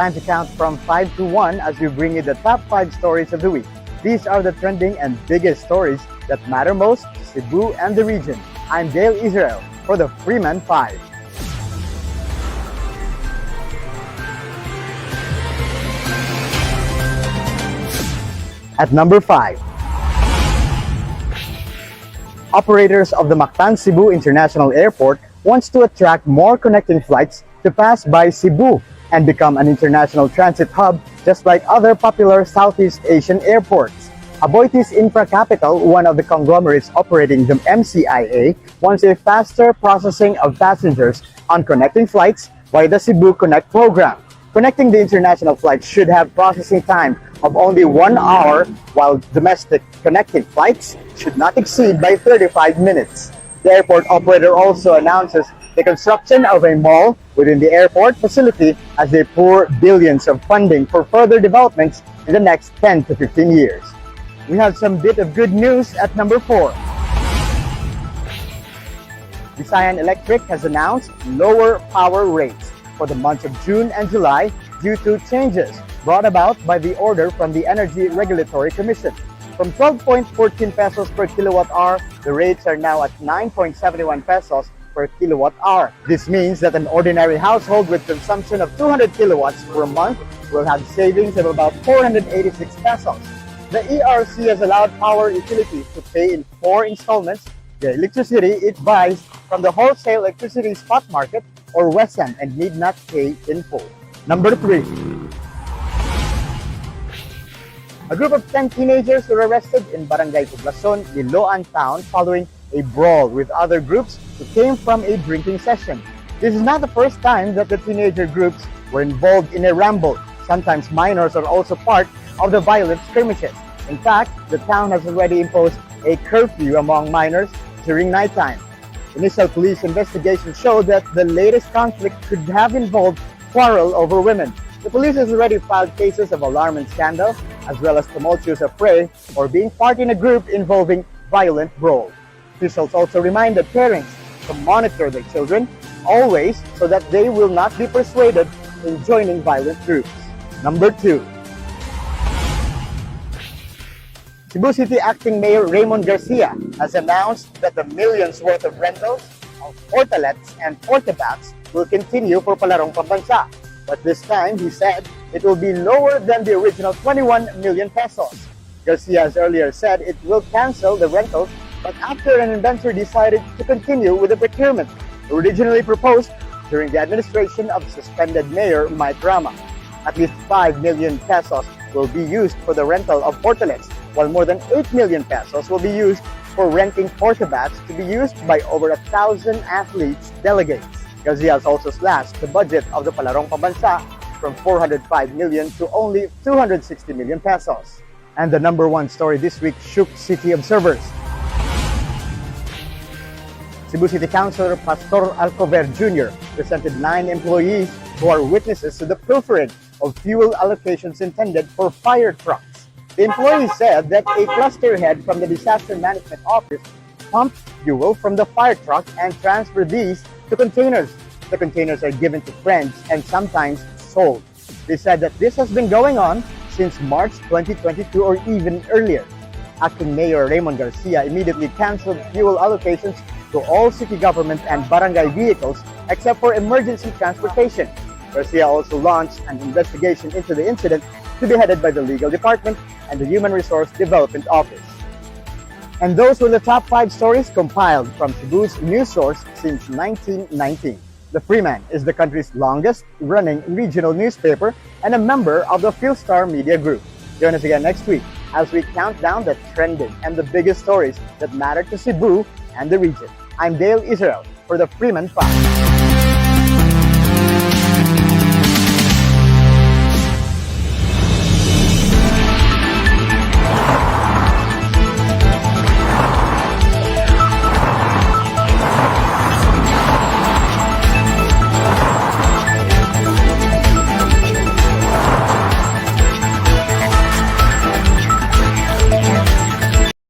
Time to count from 5 to 1 as we bring you the top 5 stories of the week. These are the trending and biggest stories that matter most to Cebu and the region. I'm Dale Israel for the Freeman 5. At number 5, operators of the Mactan Cebu International Airport wants to attract more connecting flights to pass by Cebu and become an international transit hub just like other popular Southeast Asian airports. Aboitiz Infra Capital, one of the conglomerates operating the MCIA, wants a faster processing of passengers on connecting flights via the Cebu Connect program. Connecting the international flights should have processing time of only 1 hour, while domestic connecting flights should not exceed by 35 minutes. The airport operator also announces the construction of a mall within the airport facility as they pour billions of funding for further developments in the next 10 to 15 years. We have some bit of good news at number 4. Visayan Electric has announced lower power rates for the months of June and July due to changes brought about by the order from the Energy Regulatory Commission. From 12.14 pesos per kilowatt hour, the rates are now at 9.71 pesos per kilowatt hour. This means that an ordinary household with consumption of 200 kilowatts per month will have savings of about 486 pesos. The ERC has allowed power utilities to pay in 4 installments the electricity it buys from the wholesale electricity spot market or WESM and need not pay in full. Number 3. A group of 10 teenagers were arrested in Barangay Poblacion, Liloan town following a brawl with other groups who came from a drinking session. This is not the first time that the teenager groups were involved in a ramble. Sometimes minors are also part of the violent skirmishes. In fact, the town has already imposed a curfew among minors during nighttime. Initial police investigation showed that the latest conflict could have involved quarrel over women. The police has already filed cases of alarm and scandal, as well as tumultuous affray or being part in a group involving violent brawl. Officials also reminded parents to monitor their children always so that they will not be persuaded in joining violent groups. Number 2. Cebu City Acting Mayor Raymond Garcia has announced that the millions worth of rentals of portalets and portabaths will continue for Palarong Pambansa. But this time, he said, it will be lower than the original 21 million pesos. Garcia has earlier said it will cancel the rentals, but after an inventor decided to continue with the procurement originally proposed during the administration of suspended Mayor Mike Rama. At least 5 million pesos will be used for the rental of portalets, while more than 8 million pesos will be used for renting portabaths to be used by over 1,000 athletes delegates. Garcia has also slashed the budget of the Palarong Pambansa from 405 million to only 260 million pesos. And the number 1 story this week shook city observers. Cebu City Councilor Pastor Alcover Jr. presented 9 employees who are witnesses to the pilferage of fuel allocations intended for fire trucks. The employees said that a cluster head from the Disaster Management Office pumped fuel from the fire truck and transferred these to containers. The containers are given to friends and sometimes sold. They said that this has been going on since March 2022 or even earlier. Acting Mayor Raymond Garcia immediately canceled fuel allocations to all city government and barangay vehicles except for emergency transportation. Garcia also launched an investigation into the incident to be headed by the Legal Department and the Human Resource Development Office. And those were the top 5 stories compiled from Cebu's news source since 1919. The Freeman is the country's longest-running regional newspaper and a member of the Philstar Media Group. Join us again next week as we count down the trending and the biggest stories that matter to Cebu and the region. I'm Dale Israel for the Freeman 5.